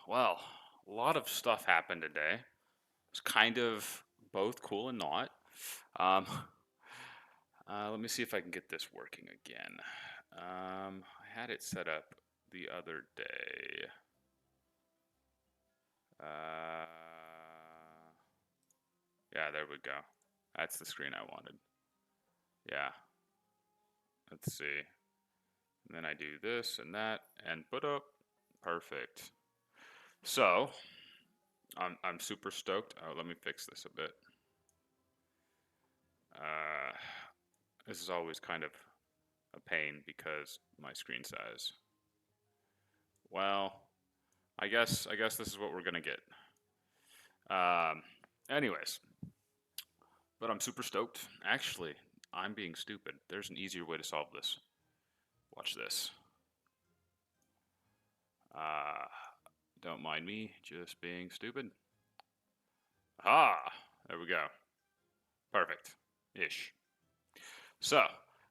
Well, a lot of stuff happened today. It's kind of both cool and not. Um, Let me see if I can get this working again. I had it set up the other day. Uh, yeah, there we go. That's the screen I wanted. Yeah, let's see. And then I do this and that and put up. Perfect. So, I'm super stoked. Oh, let me fix this a bit. Uh, this is always kind of a pain because my screen size. Well, I guess this is what we're gonna get. Um, anyways, but I'm super stoked. Actually, I'm being stupid. There's an easier way to solve this. Watch this. Uh, don't mind me, just being stupid. Ah, there we go. Perfect. Ish. So,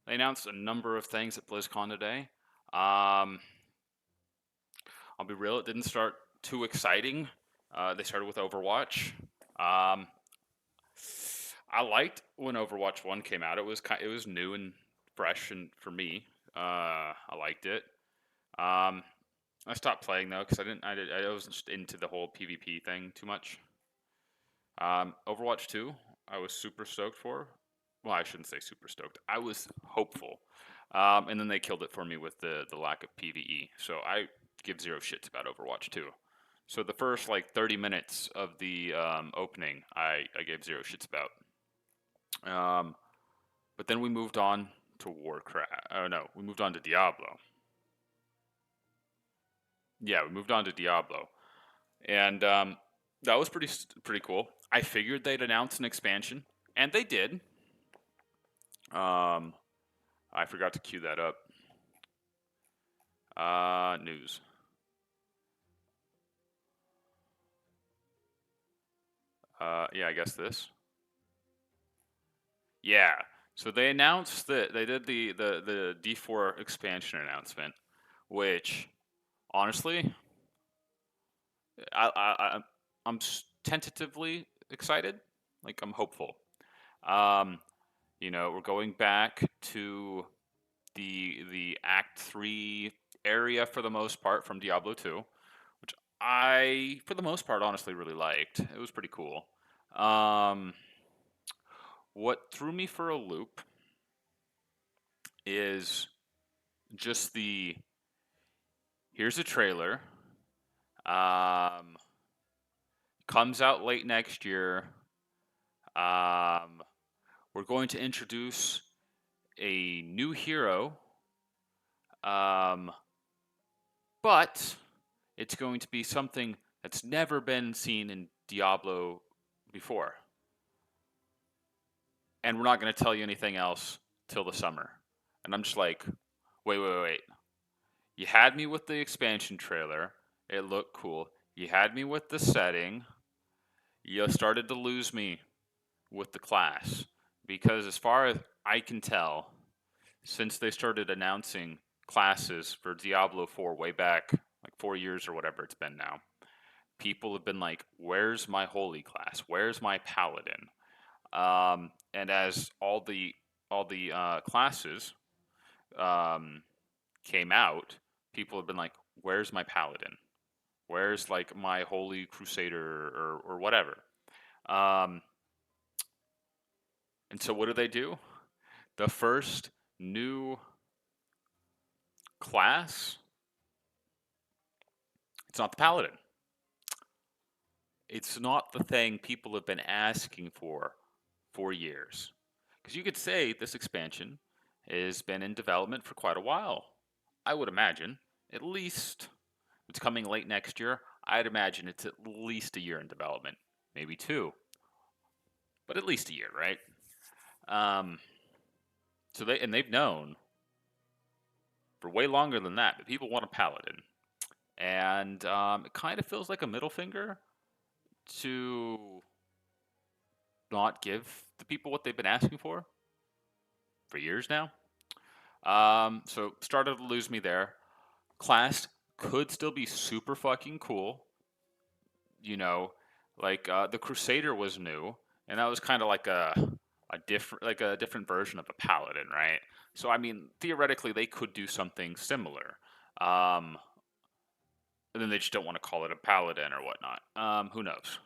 they announced a number of things at BlizzCon today. Um, I'll be real, it didn't start too exciting. They started with Overwatch. Um, I liked when Overwatch 1 came out. It was new and fresh, and for me, I liked it. Um, I stopped playing though because I wasn't into the whole PvP thing too much. Overwatch 2, I was super stoked for. Well, I shouldn't say super stoked. I was hopeful, and then they killed it for me with the lack of PVE. So I give zero shits about Overwatch 2. So the first like 30 minutes of the opening, I gave zero shits about. Um, but then we moved on to Warcraft. Oh no, we moved on to Diablo. Yeah, we moved on to Diablo, and that was pretty cool. I figured they'd announce an expansion, and they did. Um, I forgot to cue that up. News. Yeah, I guess this. Yeah. So they announced that they did the D4 expansion announcement, which honestly, I'm tentatively excited. Like I'm hopeful. Um, we're going back to the Act 3 area for the most part from Diablo 2, which I for the most part honestly really liked. It was pretty cool. Um, what threw me for a loop is just the here's a trailer. Um, comes out late next year. Um, we're going to introduce a new hero. Um, but it's going to be something that's never been seen in Diablo before. And we're not going to tell you anything else till the summer. And I'm just like, wait. You had me with the expansion trailer. It looked cool. You had me with the setting. You started to lose me with the class. Because as far as I can tell, since they started announcing classes for Diablo 4 way back, like 4 years or whatever it's been now, people have been like, "Where's my holy class? Where's my paladin?" And as all the classes um, came out, people have been like, "Where's my paladin? Where's like my holy crusader or whatever?" Um, and so, what do? The first new class, it's not the paladin. It's not the thing people have been asking for years. Because you could say this expansion has been in development for quite a while. I would imagine. At least it's coming late next year. I'd imagine it's at least a year in development. Maybe two. But at least a year, right? Um, they've known for way longer than that that people want a paladin. And it kind of feels like a middle finger to not give the people what they've been asking for years now. So started to lose me there. Class could still be super fucking cool, you know, like the Crusader was new, and that was kind of like a different version of a paladin, right? So I mean, theoretically, they could do something similar. Um, and then they just don't want to call it a paladin or whatnot. Who knows?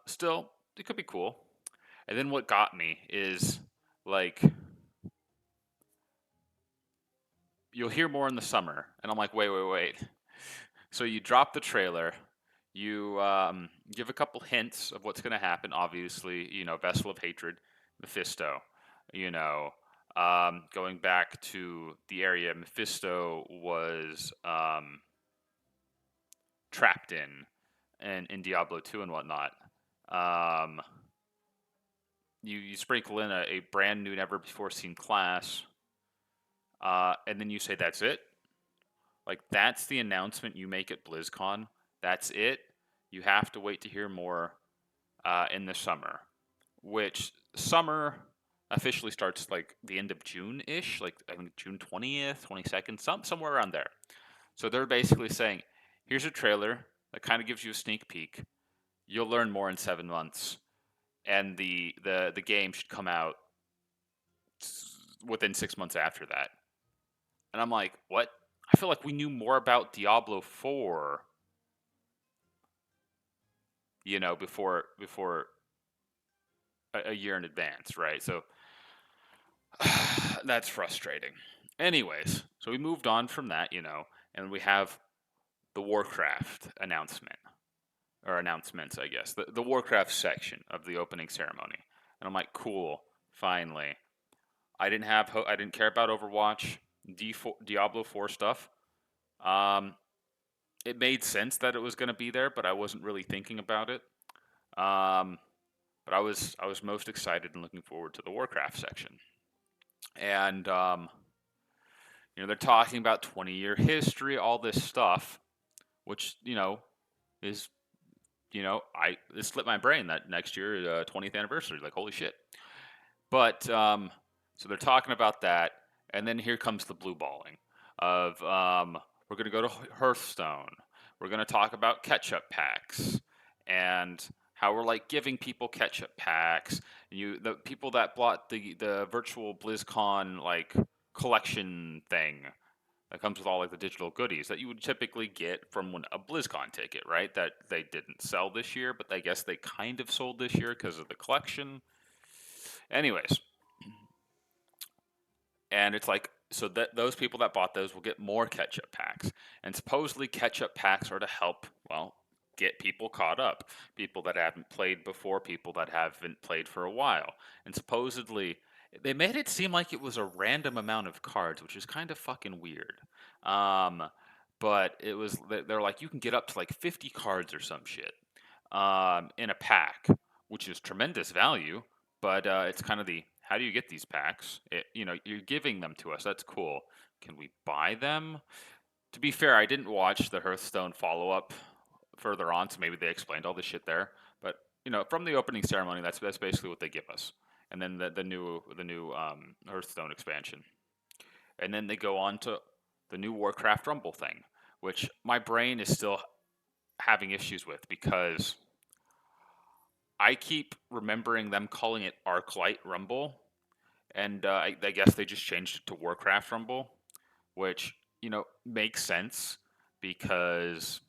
Still, it could be cool. And then what got me is like you'll hear more in the summer, and I'm like, wait, wait, wait. So you drop the trailer, you give a couple hints of what's going to happen. Obviously, Vessel of Hatred, Mephisto. You know, going back to the area Mephisto was trapped in, and in Diablo 2 and whatnot. Um, you sprinkle in a brand new, never before seen class, and then you say that's it. Like that's the announcement you make at BlizzCon. That's it. You have to wait to hear more in the summer, which summer officially starts like the end of June ish, like I think June 20th, 22nd, somewhere around there. So they're basically saying, here's a trailer that kind of gives you a sneak peek. You'll learn more in 7 months, and the game should come out within 6 months after that. And I'm like, what? I feel like we knew more about Diablo 4, before a year in advance, right? So that's frustrating. Anyways, so we moved on from that, and we have the Warcraft announcement, or announcements, I guess, the Warcraft section of the opening ceremony. And I'm like, cool, finally. I didn't care about Overwatch, Diablo 4 stuff. Um, it made sense that it was going to be there, but I wasn't really thinking about it. Um, but I was most excited and looking forward to the Warcraft section. And they're talking about 20-year history, all this stuff, which is it slipped my brain that next year 20th anniversary, like holy shit. But so they're talking about that, and then here comes the blue balling of we're gonna go to Hearthstone. We're gonna talk about ketchup packs and how we're like giving people ketchup packs. The people that bought the virtual BlizzCon like collection thing that comes with all like the digital goodies that you would typically get from a BlizzCon ticket, right? That they didn't sell this year, but I guess they kind of sold this year because of the collection. Anyways, and it's like so that those people that bought those will get more ketchup packs, and supposedly ketchup packs are to help, well, get people caught up, people that haven't played before, people that haven't played for a while, and supposedly they made it seem like it was a random amount of cards, which is kind of fucking weird. Um, but it was they're like you can get up to like 50 cards or some shit in a pack, which is tremendous value. But it's kind of the how do you get these packs? You're giving them to us. That's cool. Can we buy them? To be fair, I didn't watch the Hearthstone follow up further on, so maybe they explained all this shit there. But from the opening ceremony, that's basically what they give us. And then the new Hearthstone expansion, and then they go on to the new Warcraft Rumble thing, which my brain is still having issues with because I keep remembering them calling it Arclight Rumble, and I guess they just changed it to Warcraft Rumble, which makes sense because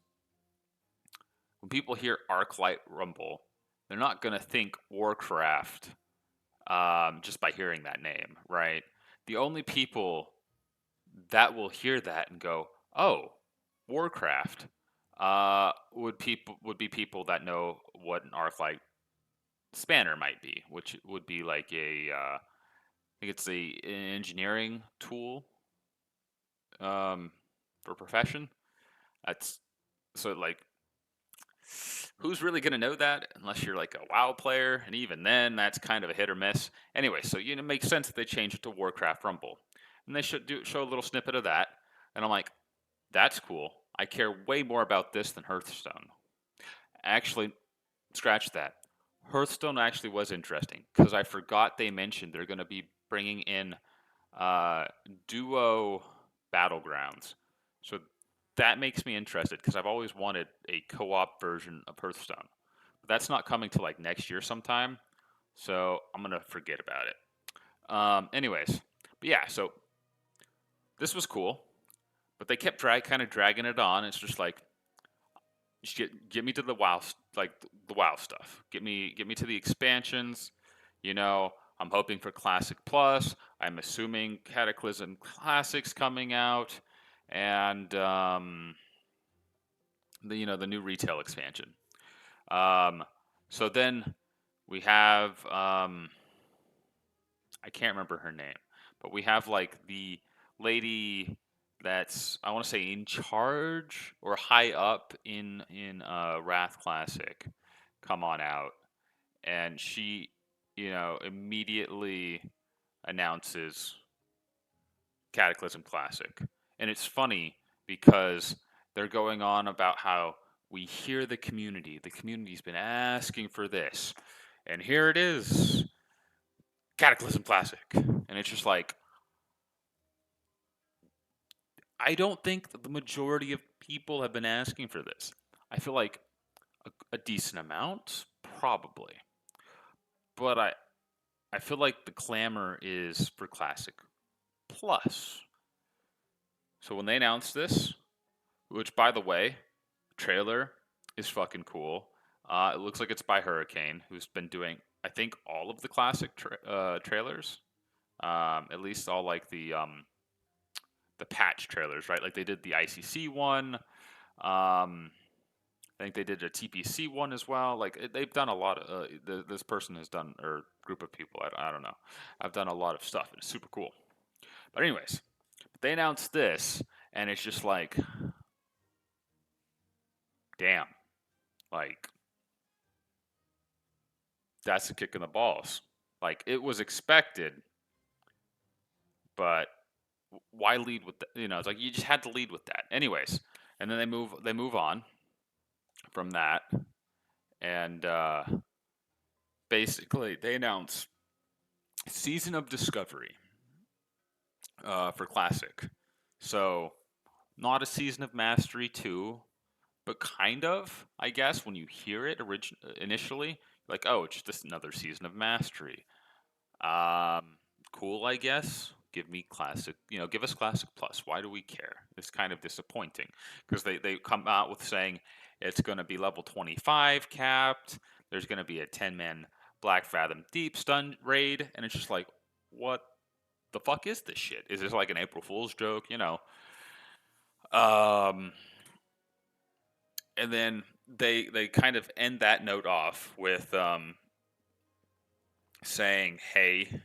when people hear Arclight Rumble, they're not gonna think Warcraft just by hearing that name, right? The only people that will hear that and go, "Oh, Warcraft," would be people that know what an Arclight spanner might be, which would be like I think it's an engineering tool for profession. That's so like, who's really gonna know that unless you're like a WoW player, and even then, that's kind of a hit or miss. Anyway, so it makes sense that they changed it to Warcraft Rumble, and they should show a little snippet of that, and I'm like, that's cool. I care way more about this than Hearthstone. Actually, scratch that. Hearthstone actually was interesting because I forgot they mentioned they're going to be bringing in uh, duo battlegrounds. So that makes me interested because I've always wanted a co-op version of Hearthstone. But that's not coming till like next year sometime, so I'm gonna forget about it. Anyways, but yeah, so this was cool, but they kept kind of dragging it on. It's just like, just get me to the WoW, like the WoW stuff. Get me to the expansions. You know, I'm hoping for Classic Plus. I'm assuming Cataclysm Classic's coming out, and the new retail expansion. Um, so then we have I can't remember her name, but we have like the lady that's, I want to say, in charge or high up in Wrath Classic come on out, and she, immediately announces Cataclysm Classic. And it's funny because they're going on about how we hear the community. The community's been asking for this. And here it is, Cataclysm Classic. And it's just like, I don't think that the majority of people have been asking for this. I feel like a decent amount, probably. But I feel like the clamor is for Classic Plus. So when they announced this, which by the way, trailer is fucking cool. It looks like it's by Hurricane, who's been doing, I think, all of the classic trailers. At least all like the patch trailers, right? Like they did the ICC one. I think they did a TPC one as well. Like they've done a lot of. This person has done, or group of people. I don't know. I've done a lot of stuff. It's super cool. But anyways, they announced this, and it's just like, damn, like that's a kick in the balls. Like it was expected, but why lead with that? It's like you just had to lead with that. Anyways, and then they move on from that, and basically they announce Season of Discovery for Classic. So not a Season of Mastery 2, but kind of, I guess, when you hear it initially, like, oh, it's just another Season of Mastery. Cool, I guess. Give me Classic, give us Classic Plus. Why do we care? It's kind of disappointing because they come out with saying it's going to be level 25 capped. There's going to be a 10-man Black Fathom Deep stun raid, and it's just like, what the fuck is this shit? Is this like an April Fool's joke? Um, and then they kind of end that note off with saying, hey,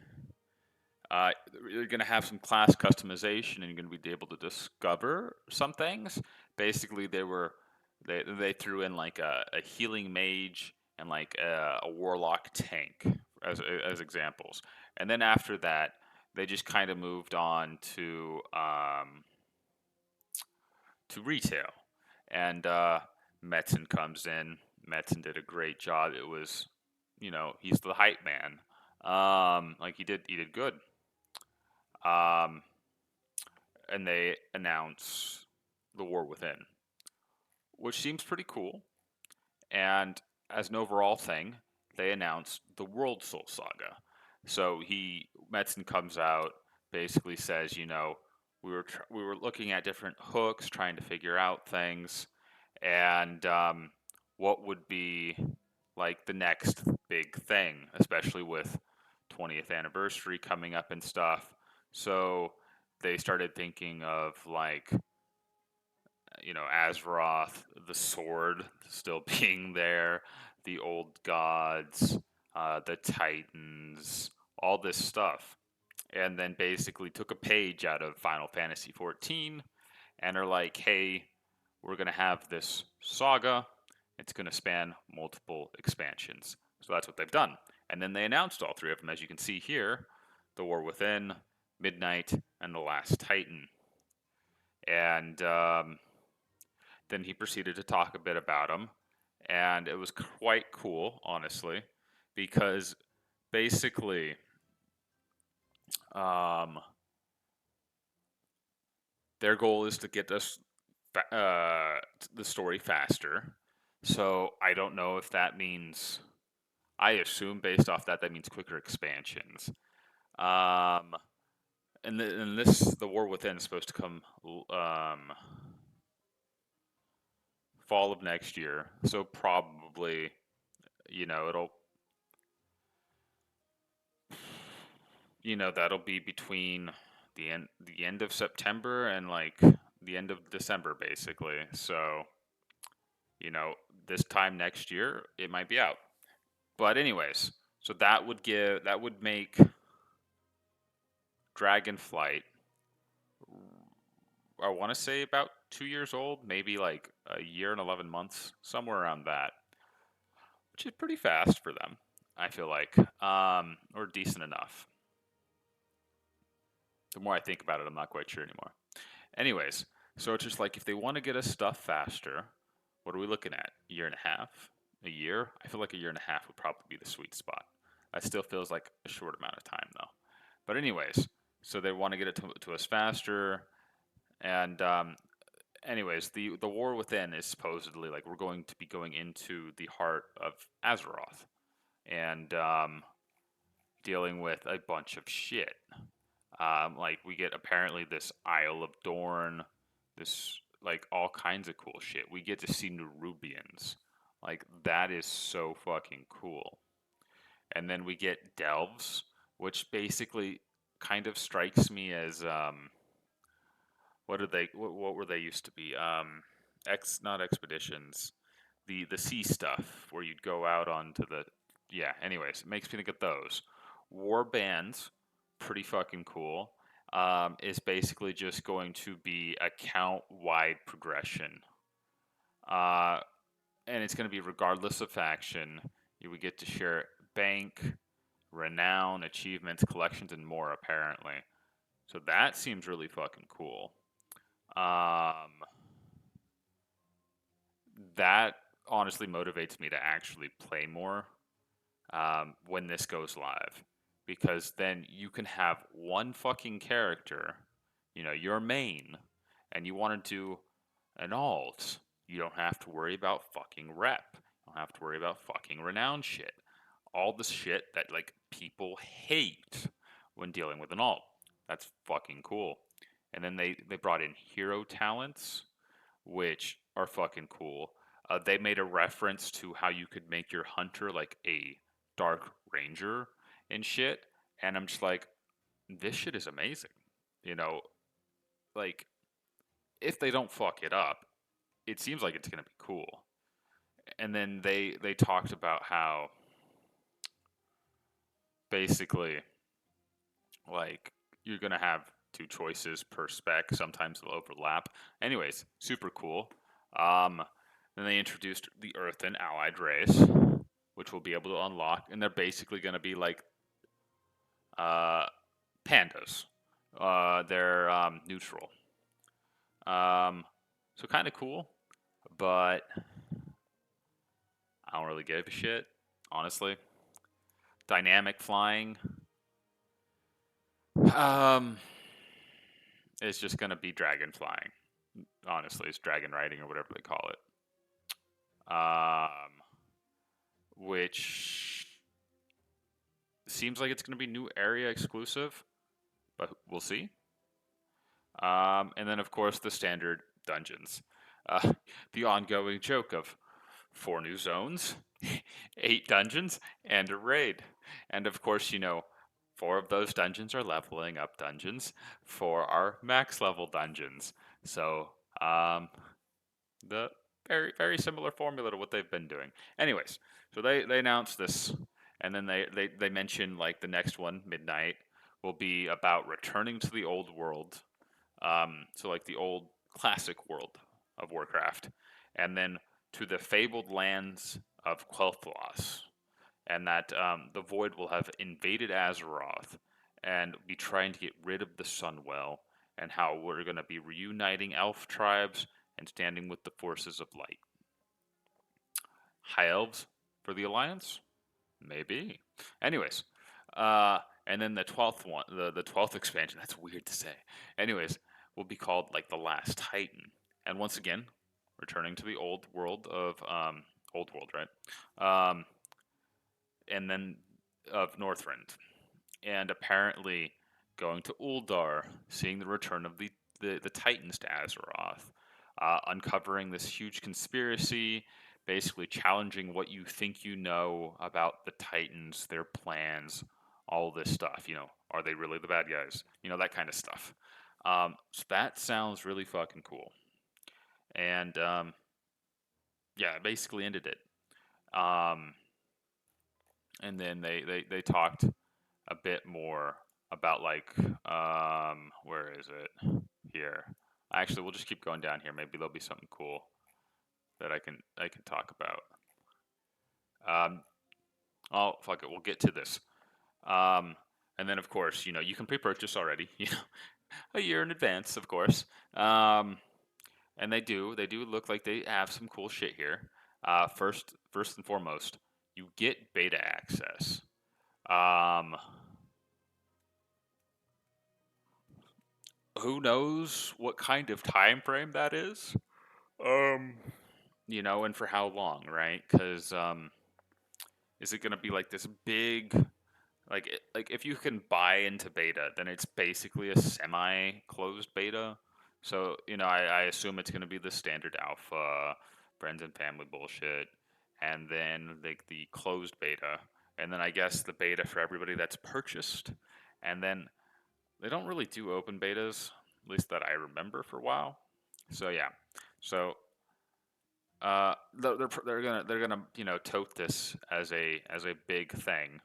you're going to have some class customization and you're going to be able to discover some things. Basically, they threw in like a healing mage and like a warlock tank as examples. And then after that, they just kind of moved on to retail. And Metzen comes in. Metzen did a great job. It was, he's the hype man. Like he did good. Um, and they announce the War Within, which seems pretty cool. And as an overall thing, they announced the World Soul Saga. So Metzen comes out, basically says, we were looking at different hooks, trying to figure out things, and what would be like the next big thing, especially with 20th anniversary coming up and stuff. So they started thinking of like, Azeroth, the sword still being there, the old gods, the titans, all this stuff. And then basically took a page out of Final Fantasy 14 and are like, hey, we're going to have this saga. It's going to span multiple expansions. So that's what they've done. And then they announced all three of them, as you can see here: The War Within, Midnight, and The Last Titan. And then he proceeded to talk a bit about them. And it was quite cool, honestly, because basically, their goal is to get us the story faster. So I don't know if that means. I assume based off that means quicker expansions. Um, and the War Within is supposed to come fall of next year. So probably it'll that'll be between the end of September and like the end of December basically. So you know this time next year it might be out. But anyways, so that would make Dragonflight, I want to say about 2 years old, maybe like a year and 11 months, somewhere around that, which is pretty fast for them. I feel like, or decent enough. The more I think about it, I'm not quite sure anymore. Anyways, so it's just like if they want to get us stuff faster, what are we looking at? A year and a half? A year? I feel like a year and a half would probably be the sweet spot. That still feels like a short amount of time though. But anyways, so they want to get it to us faster, and anyways, the War Within is supposedly like we're going to be going into the heart of Azeroth and dealing with a bunch of shit. Like we get apparently this Isle of Dorn, this like all kinds of cool shit. We get to see Nerubians. Like that is so fucking cool. And then we get Delves, which basically kind of strikes me as what were they used to be? Not expeditions. The sea stuff where you'd go out onto the yeah. Anyways, it makes me think of those war bands. Pretty fucking cool. Is basically just going to be account wide progression. Uh, and it's going to be regardless of faction. You would get to share bank, renown, achievements, collections, and more. Apparently, so that seems really fucking cool. Um, that honestly motivates me to actually play more when this goes live, because then you can have one fucking character, your main, and you want to do an alt. You don't have to worry about fucking rep. You don't have to worry about fucking renown shit. All the shit that like people hate when dealing with an alt. That's fucking cool. And then they brought in hero talents, which are fucking cool. They made a reference to how you could make your hunter like a dark ranger and shit, and I'm just like, this shit is amazing. You know, like if they don't fuck it up, it seems like it's gonna be cool. And then they talked about how basically like you're gonna have two choices per spec. Sometimes they'll overlap. Anyways, super cool. Um, then they introduced the Earth and Allied race, which we'll be able to unlock, and they're basically going to be like uh, pandas. They're neutral, so kind of cool, but I don't really give a shit, honestly. Dynamic flying, um, it's just going to be dragon flying. Honestly, it's dragon riding or whatever they call it. Which seems like it's going to be new area exclusive, but we'll see. And then, of course, the standard dungeons. Uh, the ongoing joke of 4 new zones, 8 dungeons, and a raid. And of course, 4 of those dungeons are leveling up dungeons for our max level dungeons. So, the very, very similar formula to what they've been doing. Anyways, so they announced this, and then they mentioned like the next one, Midnight, will be about returning to the old world, so like the old classic world of Warcraft, and then to the fabled lands of Quel'Thalas, and that the Void will have invaded Azeroth and be trying to get rid of the Sunwell, and how we're going to be reuniting elf tribes and standing with the forces of light. High elves for the Alliance? Maybe. Anyways, and then the 12th one, the 12th expansion, that's weird to say. Anyways, will be called like the Last Titan. And once again, returning to the old world of old world, right? Um, and then of Northrend, and apparently going to Uldar, seeing the return of the Titans to Azeroth, uncovering this huge conspiracy, basically challenging what you think you know about the Titans, their plans, all this stuff. Are they really the bad guys? That kind of stuff. So that sounds really fucking cool. And yeah, it basically ended it. Um, and then they talked a bit more about like where is it here? Actually, we'll just keep going down here. Maybe there'll be something cool that I can talk about. Um, oh fuck it, we'll get to this. Um, and then of course, you can pre-purchase already. A year in advance, of course. And they do look like they have some cool shit here. First and foremost, you get beta access. Um, who knows what kind of time frame that is? Um, and for how long, right? Because is it going to be like this big, like if you can buy into beta, then it's basically a semi-closed beta. So I assume it's going to be the standard alpha, friends and family bullshit, and then like the closed beta, and then I guess the beta for everybody that's purchased, and then they don't really do open betas, at least that I remember for a while. So yeah, so they're gonna tote this as a big thing,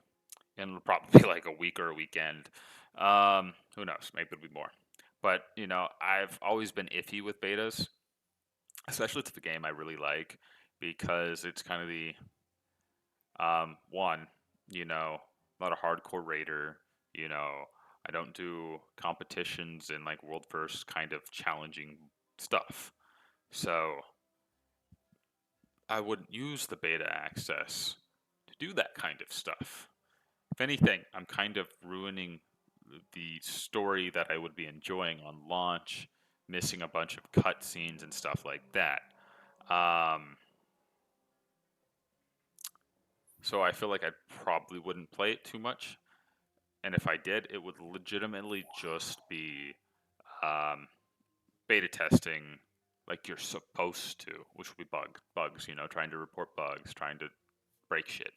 and it'll probably be like a week or a weekend. Who knows? Maybe it'll be more. But I've always been iffy with betas, especially to the game I really like, because it's kind of the one, not a hardcore raider. You know, I don't do competitions and like world first kind of challenging stuff. So I wouldn't use the beta access to do that kind of stuff. If anything, I'm kind of ruining the story that I would be enjoying on launch, missing a bunch of cutscenes and stuff like that. Um, so I feel like I probably wouldn't play it too much, and if I did, it would legitimately just be um, beta testing like you're supposed to, which would be bugs, trying to report bugs, trying to break shit.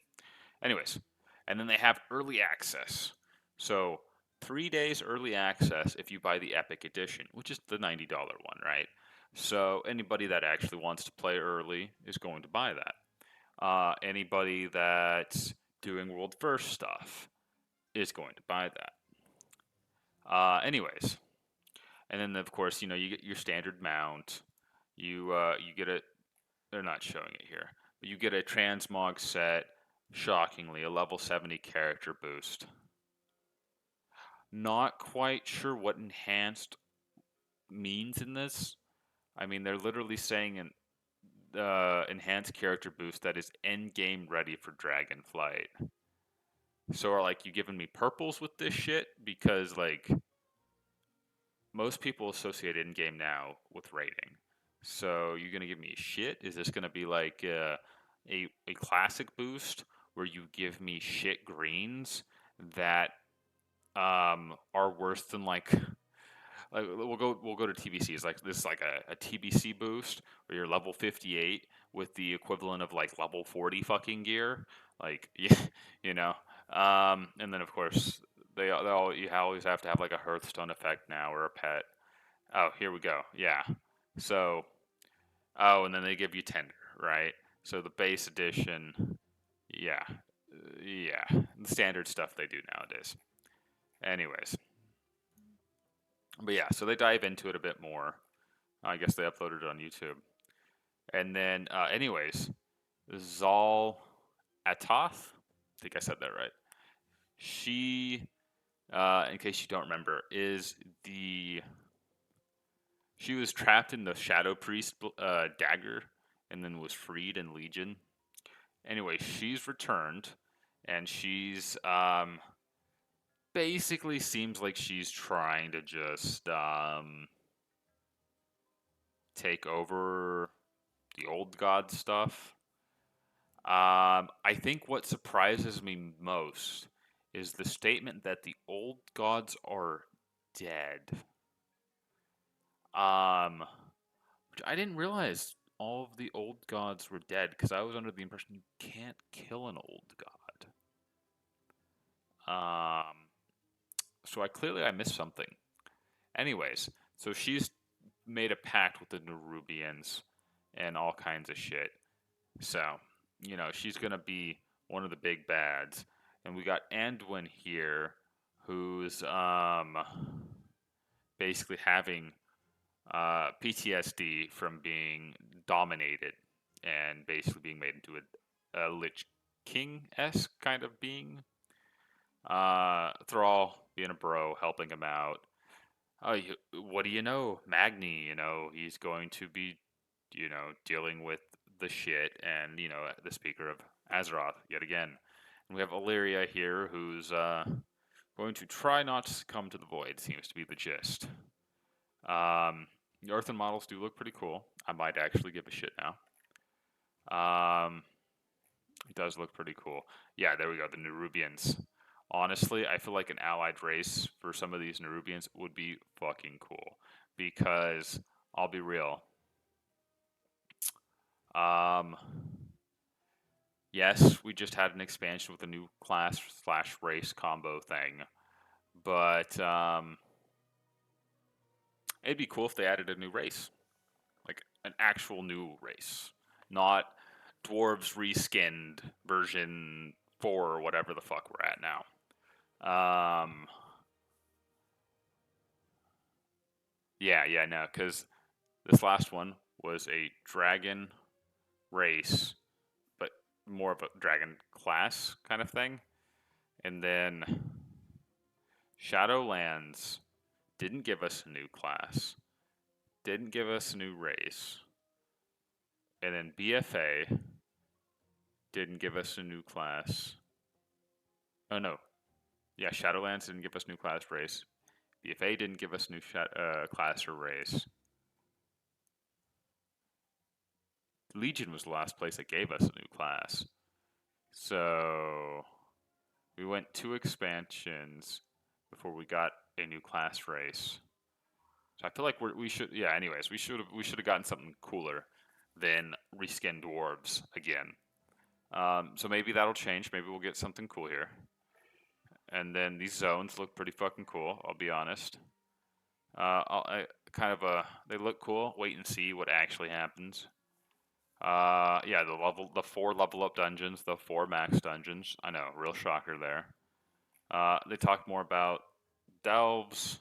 Anyways, and then they have early access. So 3 days early access if you buy the Epic Edition, which is the $90 one, right? So anybody that actually wants to play early is going to buy that. Anybody that's doing world first stuff is going to buy that. Anyways, and then of course you get your standard mount. You get a they're not showing it here, but you get a transmog set. Shockingly, a level 70 character boost. Not quite sure what enhanced means in this. I mean, they're literally saying an enhanced character boost that is end game ready for Dragonflight. So are like you giving me purples with this shit? Because like most people associate in game now with rating. So you're gonna give me shit? Is this gonna be like a classic boost where you give me shit greens that are worse than like we'll go to TBCs. Like this is like a TBC boost where you're level 58 with the equivalent of like level 40 fucking gear. Like yeah, you know. And then of course they all you always have to have like a Hearthstone effect now or a pet. Oh, here we go. Yeah. So and then they give you tender, right? So the base edition, yeah, yeah, the standard stuff they do nowadays. Anyways, but yeah, so they dive into it a bit more. I guess they uploaded it on YouTube. And then, anyways, Zal Atoth, I think I said that right. She, in case you don't remember, is she was trapped in the Shadow Priest dagger and then was freed in Legion. Anyway, she's returned and she's basically seems like she's trying to just take over the old god stuff. I think what surprises me most is the statement that the old gods are dead. Um, which I didn't realize all of the old gods were dead because I was under the impression you can't kill an old god. So I missed something. Anyways, so she's made a pact with the Nerubians and all kinds of shit. So, she's gonna be one of the big bads. And we got Anduin here, who's basically having PTSD from being dominated and basically being made into a Lich King esque kind of being. Thrall being a bro, helping him out. Oh, what do you know? Magni, he's going to be, dealing with the shit and, the speaker of Azeroth yet again. And we have Illyria here who's going to try not to succumb to the void, seems to be the gist. The earthen models do look pretty cool. I might actually give a shit now. It does look pretty cool. Yeah, there we go, the Nerubians. Honestly, I feel like an allied race for some of these Nerubians would be fucking cool. Because, I'll be real. Um, yes, we just had an expansion with a new class slash race combo thing. But, it'd be cool if they added a new race. Like, an actual new race. Not dwarves reskinned version 4 or whatever the fuck we're at now. Yeah, no, because this last one was a dragon race, but more of a dragon class kind of thing. And then Shadowlands didn't give us a new class, didn't give us a new race. And then BFA didn't give us a new class. Oh no. Yeah, Shadowlands didn't give us new class race. BFA didn't give us new class or race. Legion was the last place that gave us a new class. So we went 2 expansions before we got a new class race. So I feel like we should. Yeah. Anyways, we should have gotten something cooler than reskin dwarves again. So maybe that'll change. Maybe we'll get something cool here. And then these zones look pretty fucking cool. I'll be honest. They look cool. Wait and see what actually happens. Yeah, the 4 level up dungeons, the 4 max dungeons. I know, real shocker there. They talked more about delves.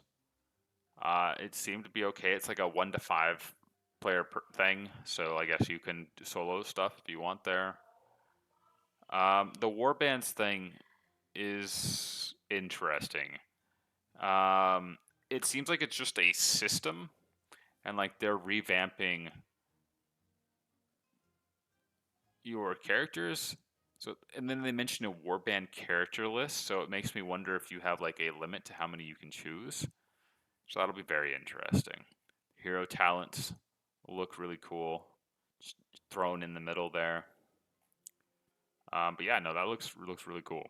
It seemed to be okay. It's like a 1 to 5 player thing, so I guess you can do solo stuff if you want there. The warbands thing is interesting. It seems like it's just a system, and like they're revamping your characters. So, and then they mention a warband character list, so it makes me wonder if you have like a limit to how many you can choose. So that'll be very interesting. Hero talents look really cool, just thrown in the middle there. But yeah, no, that looks really cool.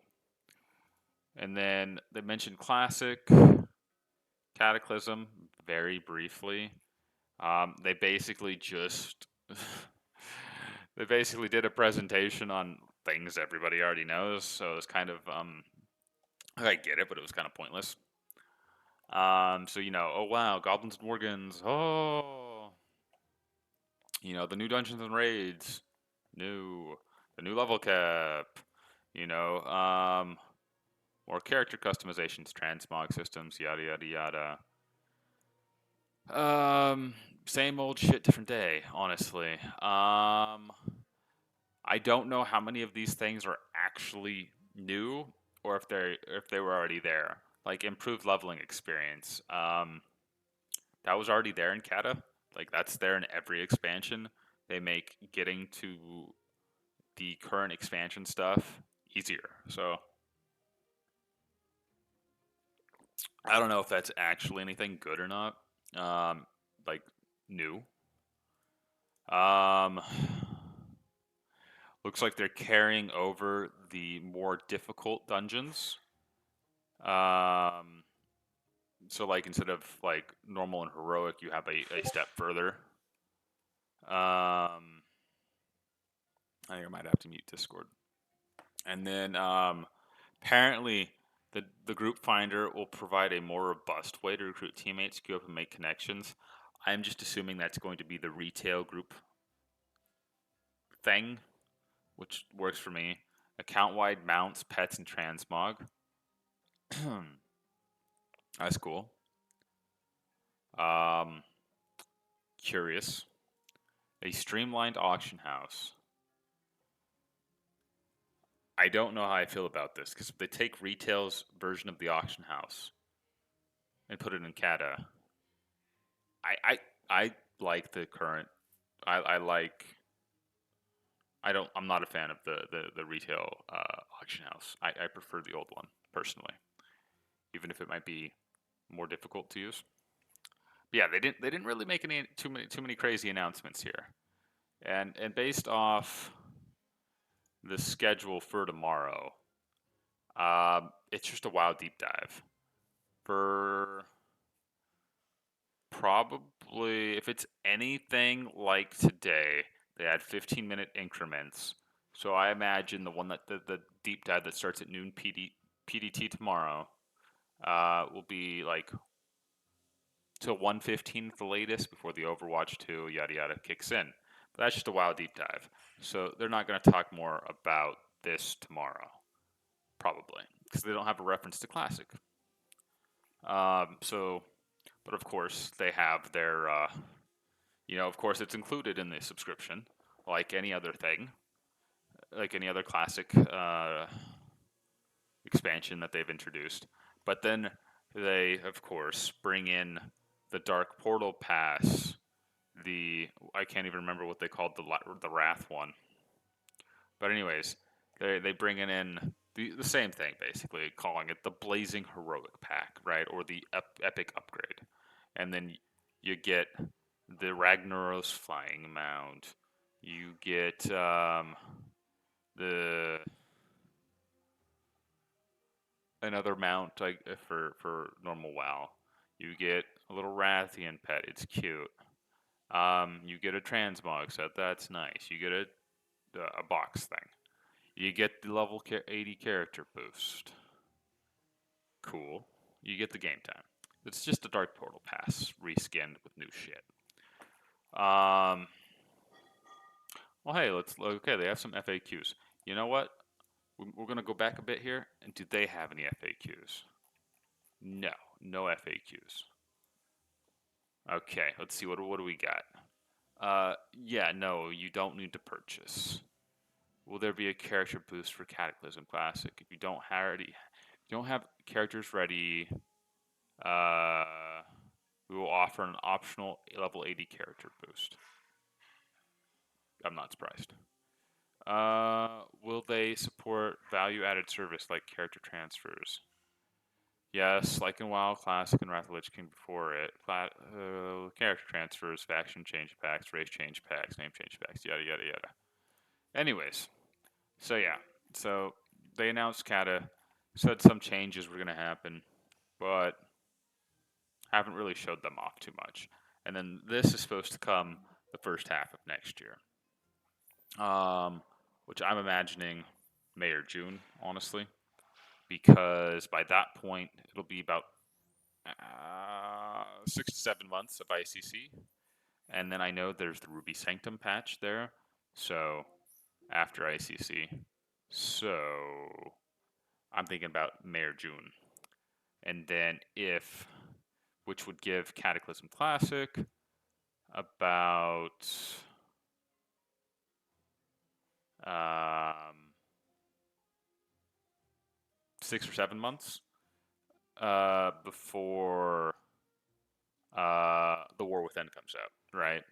And then they mentioned classic, cataclysm, very briefly. They basically just they basically did a presentation on things everybody already knows. So it's kind of I get it, but it was kind of pointless. So oh wow, goblins and worgans. Oh, the new dungeons and raids, the new level cap. You know, more character customizations, transmog systems, yada yada yada. Same old shit, different day. Honestly, I don't know how many of these things are actually new, or if they were already there. Like improved leveling experience. That was already there in Kata. Like that's there in every expansion. They make getting to the current expansion stuff easier. So I don't know if that's actually anything good or not. Like new. Um, looks like they're carrying over the more difficult dungeons. Um, so like instead of like normal and heroic, you have a step further. I think I might have to mute Discord. And then apparently the group finder will provide a more robust way to recruit teammates, queue up, and make connections. I'm just assuming that's going to be the retail group thing, which works for me. Account-wide mounts, pets, and transmog. That's cool. Um, curious. A streamlined auction house. I don't know how I feel about this because if they take retail's version of the auction house and put it in Kata, I like the current. I like. I don't. I'm not a fan of the retail auction house. I prefer the old one personally, even if it might be more difficult to use. But yeah, they didn't really make any too many crazy announcements here, and based off the schedule for tomorrow, it's just a WoW deep dive for probably if it's anything like today, they had 15-minute increments. So I imagine the one that the deep dive that starts at noon PDT tomorrow will be like till 1:15 at the latest before the Overwatch 2 yada yada kicks in. But that's just a WoW deep dive. So they're not going to talk more about this tomorrow, probably, because they don't have a reference to Classic. So, but of course they have their of course, it's included in the subscription, like any other thing, like any other classic expansion that they've introduced. But then they, of course, bring in the Dark Portal Pass. I can't even remember what they called the Wrath one. But anyways, they bring it in the same thing basically, calling it the Blazing Heroic Pack, right, or the Epic Upgrade, and then you get the Ragnaros flying mount. You get the another mount like for normal WoW. You get a little Rathian pet. It's cute. You get a transmog set. That's nice. You get a box thing. You get the level 80 character boost. Cool. You get the game time. It's just a Dark Portal Pass reskinned with new shit. Well, hey, okay. They have some FAQs. You know what? We're gonna go back a bit here. And do they have any FAQs? No, no FAQs. Okay, let's see. What do we got? Yeah, no, you don't need to purchase. Will there be a character boost for Cataclysm Classic? If you don't have characters ready, uh, we will offer an optional level 80 character boost. I'm not surprised. Will they support value-added service like character transfers? Yes, like in WoW Classic and Wrath of the Lich King before it. Character transfers, faction change packs, race change packs, name change packs, yada yada yada. Anyways, so yeah, so they announced Kata, said some changes were gonna happen, but haven't really showed them off too much. And then this is supposed to come the first half of next year, which I'm imagining May or June, honestly, because by that point it'll be about 6 to 7 months of ICC, and then I know there's the Ruby Sanctum patch there, so after ICC, so I'm thinking about May or June, and then which would give Cataclysm Classic about um, 6 or 7 months before the War Within comes out, right?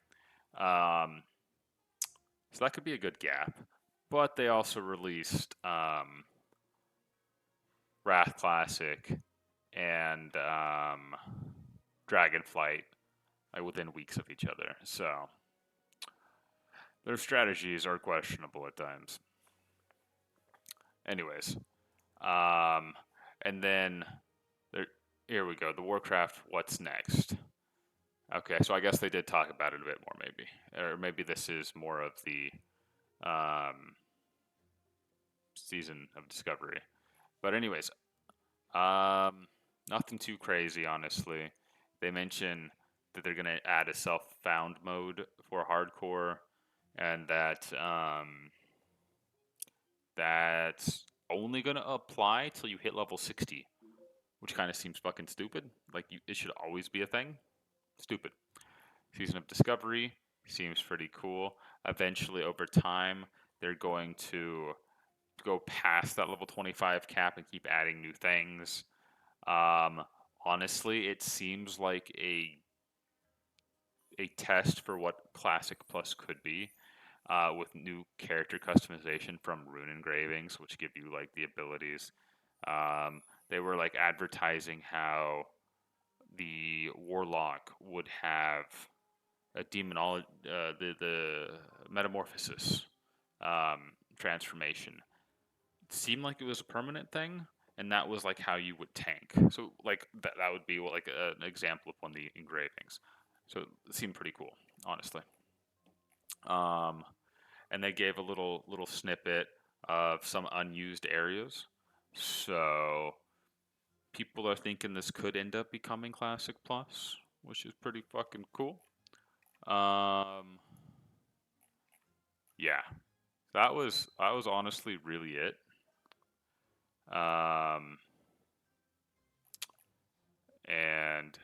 So that could be a good gap. But they also released Wrath Classic and Dragonflight within weeks of each other. So Their strategies are questionable at times. Anyways, um, and then there, here we go. The Warcraft. What's next? Okay, so I guess they did talk about it a bit more, maybe, or maybe this is more of the um, season of discovery. But anyways, um, nothing too crazy, honestly. They mention that they're gonna add a self-found mode for hardcore, and that that's only gonna apply till you hit level 60, which kind of seems fucking stupid. Like it should always be a thing. Stupid. Season of Discovery seems pretty cool. Eventually, over time, they're going to go past that level 25 cap and keep adding new things. Um, Honestly, it seems like a test for what Classic Plus could be, with new character customization from rune engravings, which give you like the abilities. They were like advertising how the Warlock would have a demonology, the metamorphosis transformation. It seemed like it was a permanent thing, and that was like how you would tank. So like that would be like an example of one of the engravings. So it seemed pretty cool, honestly. Um, and they gave a little snippet of some unused areas. So people are thinking this could end up becoming Classic Plus, which is pretty fucking cool. Um, yeah, that was honestly really it. Um, and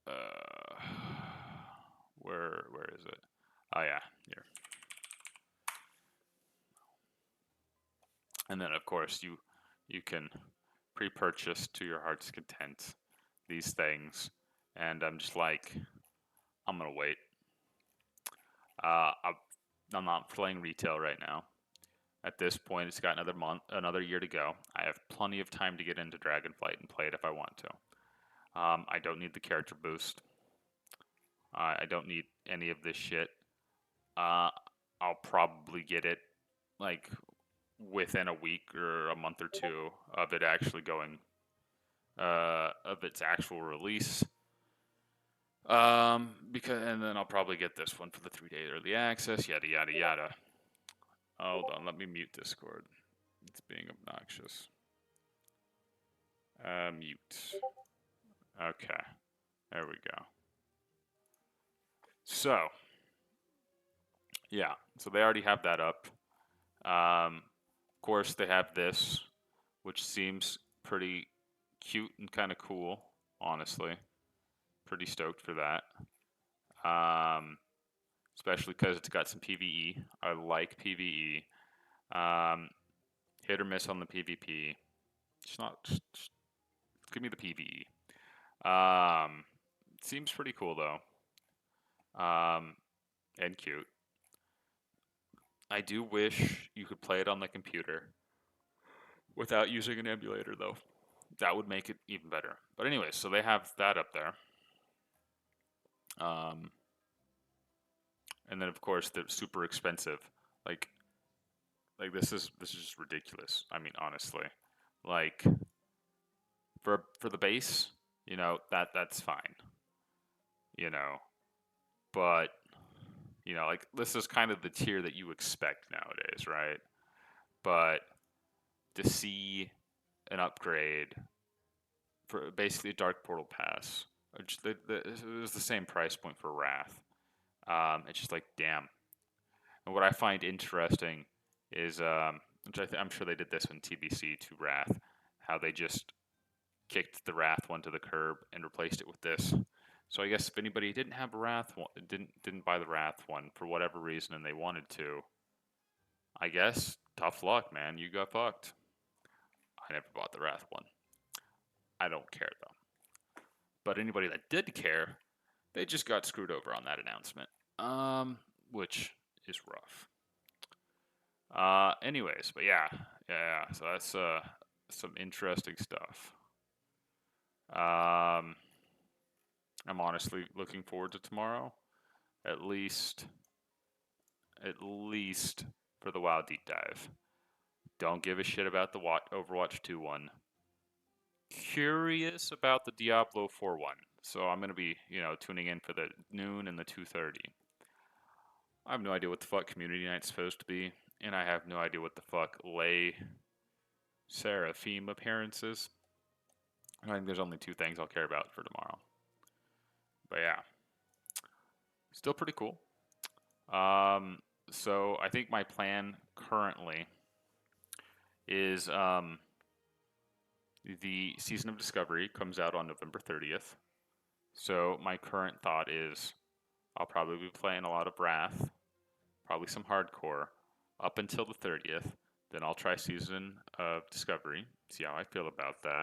uh, where is it? Oh yeah, here. And then of course you can pre-purchase to your heart's content these things, and I'm just like I'm gonna wait. I'm not playing retail right now. At this point, it's got another month, another year to go. I have plenty of time to get into Dragonflight and play it if I want to. I don't need the character boost. I don't need any of this shit. Uh, I'll probably get it like within a week or a month or two of it actually going, of its actual release. Because and then I'll probably get this one for the 3 day early access. Yada yada yada. Hold on, let me mute Discord. It's being obnoxious. Mute. Okay, there we go. So yeah, so they already have that up. Of course, they have this, which seems pretty cute and kind of cool, honestly. Pretty stoked for that. Um, Especially because it's got some PvE. I like PvE. Um, Hit or miss on the PvP. It's not. Just give me the PvE. Seems pretty cool though. And cute. I do wish you could play it on the computer without using an emulator though. That would make it even better. But anyways, so they have that up there. Um, and then of course they're super expensive. Like this is just ridiculous. I mean, honestly, like for the base, that's fine, you know. But like this is kind of the tier that you expect nowadays, right? But to see an upgrade for basically a Dark Portal Pass, it was the same price point for Wrath. It's just like damn. And what I find interesting is, which I'm sure they did this in TBC to Wrath, how they just kicked the Wrath one to the curb and replaced it with this. So I guess if anybody didn't have a Wrath one, didn't buy the Wrath one for whatever reason and they wanted to, I guess tough luck, man. You got fucked. I never bought the Wrath one. I don't care though. But anybody that did care, they just got screwed over on that announcement. Which is rough. Anyways, but yeah. So that's some interesting stuff. I'm honestly looking forward to tomorrow. At least at least for the WoW deep dive. Don't give a shit about the Overwatch 2 one. Curious about the Diablo 4 one. So I'm going to be, tuning in for the noon and the 2:30. I have no idea what the fuck community night's supposed to be, and I have no idea what the fuck lay Seraphim appearances. I think there's only two things I'll care about for tomorrow. But yeah, still pretty cool. So I think my plan currently is the Season of Discovery comes out on November 30th. So my current thought is I'll probably be playing a lot of Wrath, probably some hardcore, up until the 30th. Then I'll try Season of Discovery, see how I feel about that.